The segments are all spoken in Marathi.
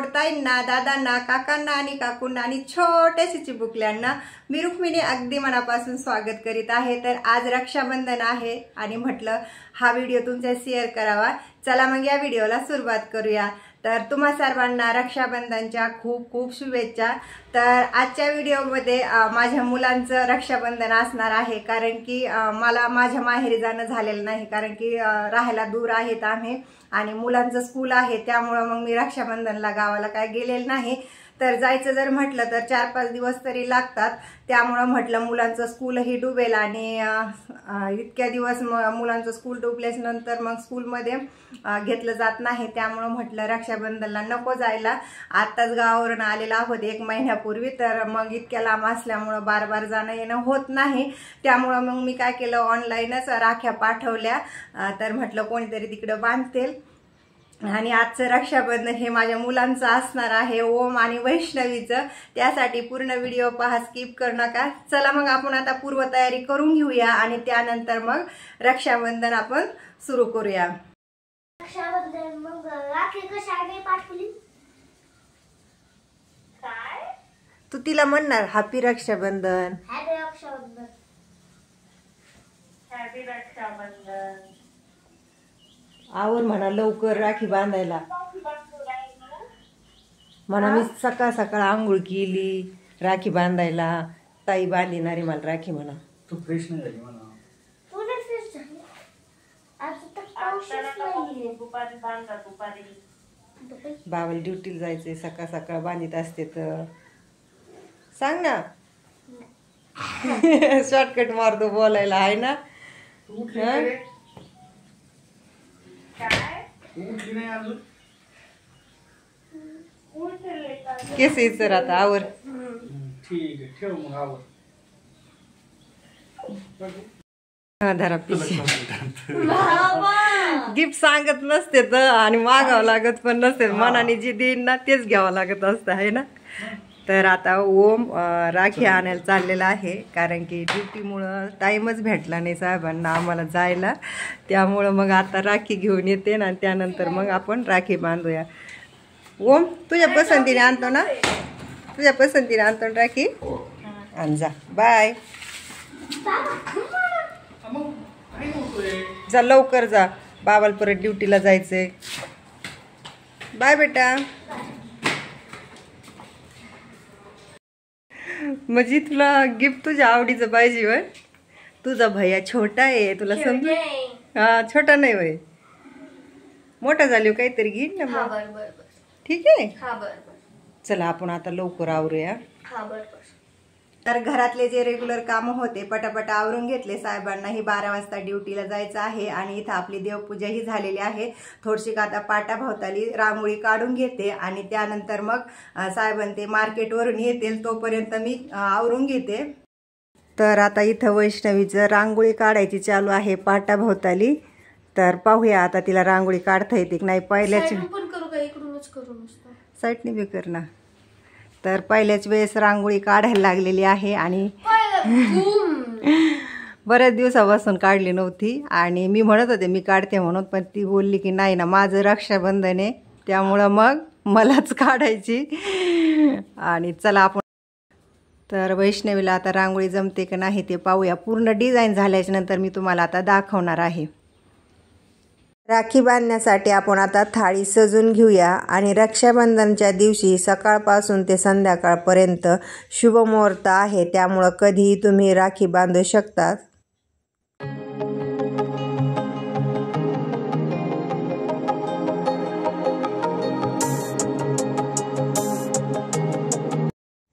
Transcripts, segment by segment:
ताईंना, दादांना, काकांना आणि काकूंना आणि छोट्याशा चिमुकल्यांना मी रुक्मिणी अगदी मनापासून स्वागत करीत आहे। तर आज रक्षाबंधन आहे आणि म्हटलं हा व्हिडिओ तुमच्या शेअर करावा। चला मग या व्हिडिओला सुरुवात करूया। तर तुम्हा सर्वांना रक्षाबंधनच्या खूप खूप शुभेच्छा। तर आजच्या व्हिडिओमध्ये माझ्या मुलांचं रक्षाबंधन असणार आहे, कारण की मला माझ्या माहेरी जाणं झालेलं नाही, कारण की राहायला दूर आहेत आम्ही आणि मुलांचं स्कूल आहे, त्यामुळे मग मी रक्षाबंधनला गावाला काय गेलेलं नाही। तर जायचं जर म्हटलं तर 4-5 दिवस तरी लागतात, त्यामुळे म्हटलं मुलांचं स्कूलही डुबेल आणि इतक्या दिवस मुलांचं स्कूल डुबल्यास नंतर मग स्कूलमध्ये घेतलं जात नाही, त्यामुळे म्हटलं रक्षाबंधनला नको जायला। आताच गावावरून आलेला आहोत 1 महिन्यापूर्वी, तर मग इतक्या लांब असल्यामुळे बार बार जाणं येणं होत नाही, त्यामुळे मग मी काय केलं ऑनलाईनच राख्या पाठवल्या। तर म्हटलं कोणीतरी तिकडे बांधतील आणि आजचं रक्षाबंधन हे माझ्या मुलांचं असणार आहे, ओम आणि वैष्णवीचं। त्यासाठी पूर्ण व्हिडिओ पहा, स्किप करू नका। चला मग आपण आता पूर्वतयारी करून घेऊया आणि त्यानंतर मग रक्षाबंधन आपण सुरू करूया। रक्षाबंधन मग राखी कशाने पाठवली काय? तू तिला म्हणणार happy Rakshabandhan. Happy Rakshabandhan, happy Rakshabandhan. आवर म्हणा लवकर राखी बांधायला म्हणा। मी सकाळ सकाळ आंघोळ केली राखी बांधायला, ताई बांधणारी मला राखी म्हणा। तू फ्रेश नाही झाली म्हणा। तू नाही फ्रेश झाली आज तर पाऊसच नाहीये। दुपारी बांधा, दुपारी बाबाला ड्युटीला जायचंय, सकाळ सकाळ बांधित असते तर सांग ना। शॉर्टकट मारतो बोलायला आहे ना। उठली नाही अजून? केस सर आता आवर। ठीक आहे, ठेव मग आवर। धरा पिशवी। गिफ्ट सांगत नसते तर आणि मागावं लागत पण नसते, मनाने जे देईन ना तेच घ्यावं लागत असतं आहे ना। तर आता ओम राखी आणायला चाललेला आहे, कारण की ड्युटीमुळं टाईमच भेटला नाही साहेबांना आम्हाला जायला, त्यामुळं मग आता राखी घेऊन येते ना, त्यानंतर मग आपण राखी बांधूया। ओम तुझ्या पसंतीने आणतो ना, तुझ्या पसंतीने आणतो ना राखी, आण जा। बाय, जा लवकर जा, बाबाला परत ड्युटीला जायचंय। बाय बेटा। म्हणजे तुला गिफ्ट तुझ्या आवडीचं पाहिजे होय? तुझा भैया छोटा आहे, तुला समज। हा छोटा नाही होय, मोठा झालो काहीतरी घेईन ना मग। ठीक आहे, चला आपण आता लवकर आवरूया। तर घरातले जे रेग्युलर काम होते पटापट आवरून घेतले। साहेबांनाही 12 वाजता ड्युटीला जायचं आहे आणि इथं आपली देवपूजाही झालेली आहे। थोडीशी आता पाटाभोवताली रांगोळी काढून घेते आणि त्यानंतर मग साहेबां ते मार्केटवरून येतील, तोपर्यंत मी आवरून घेते। तर आता इथं वैष्णवीचं रांगोळी काढायची चालू आहे पाटाभोवताली। तर पाहूया आता तिला रांगोळी काढता येते की नाही। पहिल्याच साईडने बी कर ना। तर पहिल्याच वेळेस रांगोळी काढायला लागलेली आहे आणि बऱ्याच दिवसापासून काढली नव्हती आणि मी म्हणत होते मी काढते म्हणून, पण ती बोलली की नाही ना माझं रक्षाबंधन आहे, त्यामुळं मग मलाच काढायची। आणि चला आपण तर वैष्णवीला आता रांगोळी जमते की नाही ते पाहूया। पूर्ण डिझाईन झाल्याच्या नंतर मी तुम्हाला आता दाखवणार आहे। राखी बांधण्यासाठी आपण आता थाळी सजून घेऊया आणि रक्षाबंधनच्या दिवशी सकाळपासून ते संध्याकाळपर्यंत शुभ मुहूर्त आहे, त्यामुळं कधीही तुम्ही राखी बांधू शकता।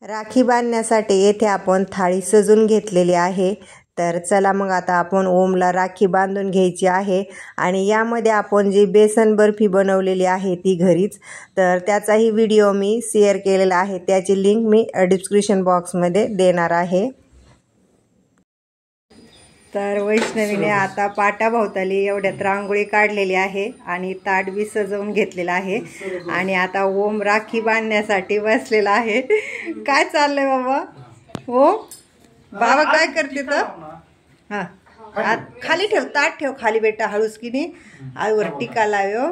राखी बांधण्यासाठी येथे आपण थाळी सजून घेतलेली आहे। तर चला मग आता आपण ओमला राखी बांधून घ्यायची आहे आणि यामध्ये आपण जी बेसन बर्फी बनवलेली आहे ती घरीच, तर त्याचाही व्हिडिओ मी शेअर केलेला आहे, त्याची लिंक मी डिस्क्रिप्शन बॉक्समध्ये देणार आहे। तर वैष्णवीने आता पाटाभोवताली एवढ्यात रांगोळी काढलेली आहे आणि ताट बी सजवून घेतलेला आहे आणि आता ओम राखी बांधण्यासाठी बसलेला आहे। काय चाललंय बाबा? हो बाबा काय करते तर? हा खाली ठेव, ताट ठेव खाली बेटा, हळूच की नाही आईवर टीका लाव्यो।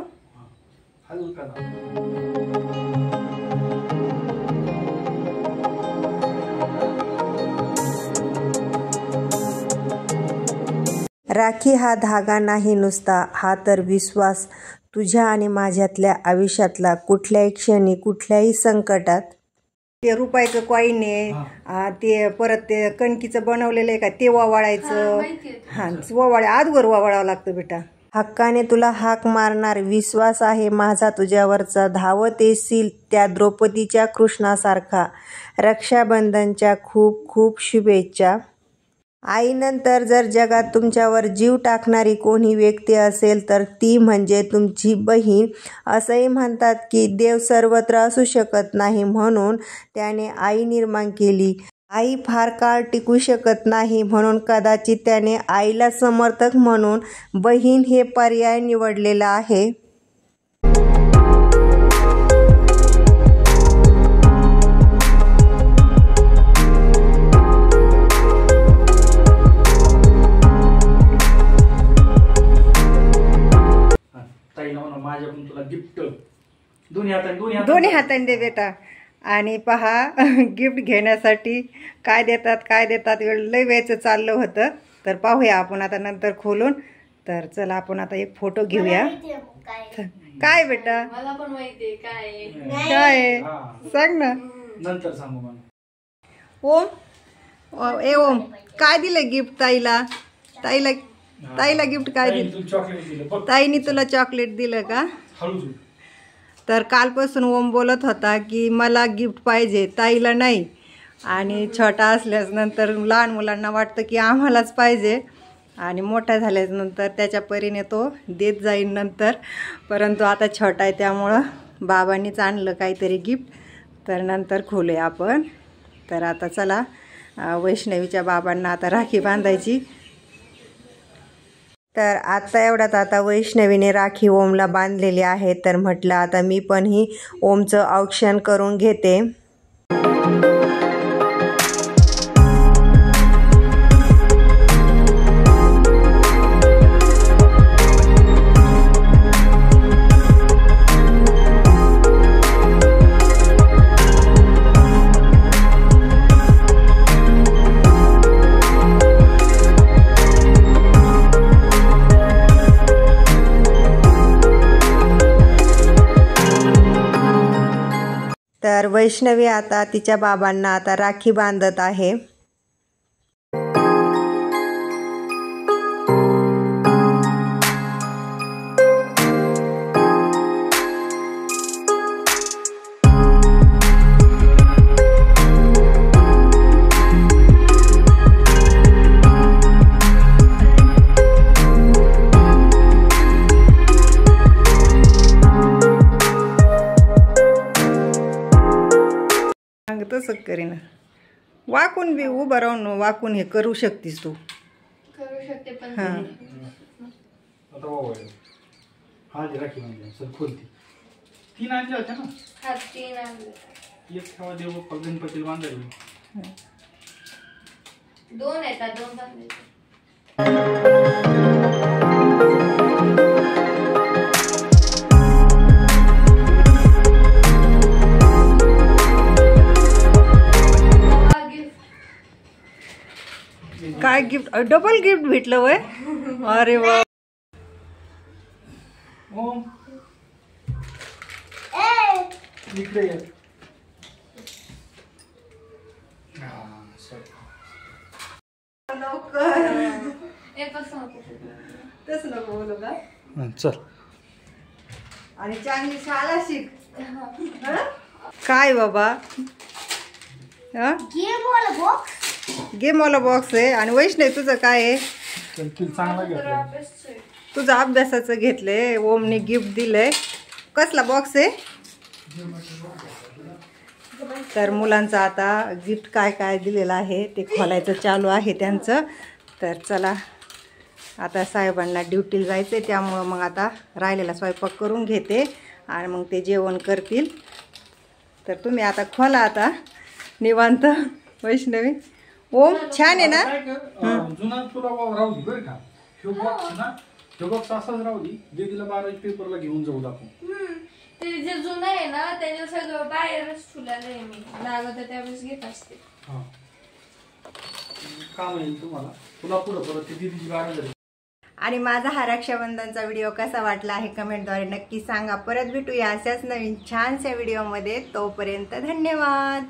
राखी हा धागा नाही नुसता, हा तर विश्वास. तुझ्या आणि माझ्यातल्या आयुष्यातला कुठल्याही क्षणी, कुठल्याही संकटात. ते रुपयाचं कॉईन आहे, ते परत ते कणकीचं बनवलेलं आहे का ते ओवाळायचं. हां, आजवर ओवाळावं लागतं बेटा. हक्काने तुला हाक मारणार विश्वास आहे माझा तुझ्यावरचा. धावत येशील त्या द्रौपदीच्या कृष्णासारखा. रक्षाबंधनच्या खूप खूप शुभेच्छा. आईनंतर जर जगात तुमच्यावर जीव टाकणारी कोणी व्यक्ती असेल तर ती म्हणजे तुमची बहीण. असंही म्हणतात की देव सर्वत्र असू शकत नाही, म्हणून त्याने आई निर्माण केली. आई फार काळ टिकू शकत नाही, म्हणून कदाचित त्याने आईला समर्थक म्हणून बहीण हे पर्याय निवडलेला आहे. माझ्याकडून तुला गिफ्ट दोन्ही हाताने दे बेटा. आणि पहा गिफ्ट घेण्यासाठी काय देतात लय वेळचं चाललं होतं. तर पाहूया आपण आता नंतर खोलून. तर चला आपण आता एक फोटो घेऊया. काय बेटा मला पण माहितीये काय सांग ना. नंतर सांगू मला. ओम काय दिलं गिफ्ट ताईला गिफ्ट काय दिलं? चॉकलेट दिलं. ताईनी तुला चॉकलेट दिलं का? तर कालपासून ओम बोलत होता की मला गिफ्ट पाहिजे, ताईला नाही. आणि छोटा असल्यास नंतर लहान मुलांना वाटतं की आम्हालाच पाहिजे, आणि मोठा झाल्यानंतर त्याच्या परीने तो देत जाईल नंतर. परंतु आता छोटा आहे त्यामुळं बाबांनीच आणलं काहीतरी गिफ्ट. तर नंतर खोलूया आपण. तर आता चला वैष्णवीच्या बाबांना आता राखी बांधायची. तर आता एवढ्यात आता वैष्णवीने राखी ओमला बांधलेली आहे. तर म्हटलं आता मी पण ही ओमचं औक्षण करून घेते. तर वैष्णवी आता तिच्या बाबांना आता राखी बांधत आहे. तसं करीन. वाकून बी उभं राहून वाकून हे करू शकतीस तू. करू शकते पण हां आता हा राखी बांधली सर खोलती. 3 आणले होते ना. हा 3 आणले. एक ठेवा देव गणपतीला बांधायला. 2 येतात 2 बांधले. काय गिफ्ट? डबल गिफ्ट भेटलं वय. अरे वा. ओम इकडे ये. तसं नको बोलू का. चल. आणि चांगली शाळा शिक. काय बाबा गेम वाला बॉक्स आहे. आणि वैष्णव तुझं काय आहे? चांगला घेतला. तुझं अभ्यासाचं घेतलंय. ओमने गिफ्ट दिलंय. कसला बॉक्स आहे? तर मुलांचं आता गिफ्ट काय काय दिलेलं आहे ते खोलायचं चालू आहे त्यांचं. तर चला आता साहेबांना ड्युटीला जायचं आहे, त्यामुळं मग आता राहिलेला स्वयंपाक करून घेते आणि मग ते जेवण करतील. तर तुम्ही आता खोला आता निवांत. वैष्णवी ओम छान आहे ना. जुना तुला राहू दे बरं का. ह्यो बॉक्स ना, ह्यो बॉक्स असाच राहू दे. दीदीला 12 पेपरला घेऊन जाऊ आपण. ते जे जुनं आहे ना त्याच्या सगळं बाहेरच ठेवलेलं आहे मी. लागत त्यावेळेस घेत असते. काम येईल तुम्हाला. तुला पुढं परत ती दीदीची 12 झाली. आणि माझा हा रक्षाबंधनचा व्हिडिओ कसा वाटला आहे कमेंटद्वारे नक्की सांगा. परत भेटूया अशाच नवीन छानशा व्हिडिओमध्ये. तोपर्यंत धन्यवाद.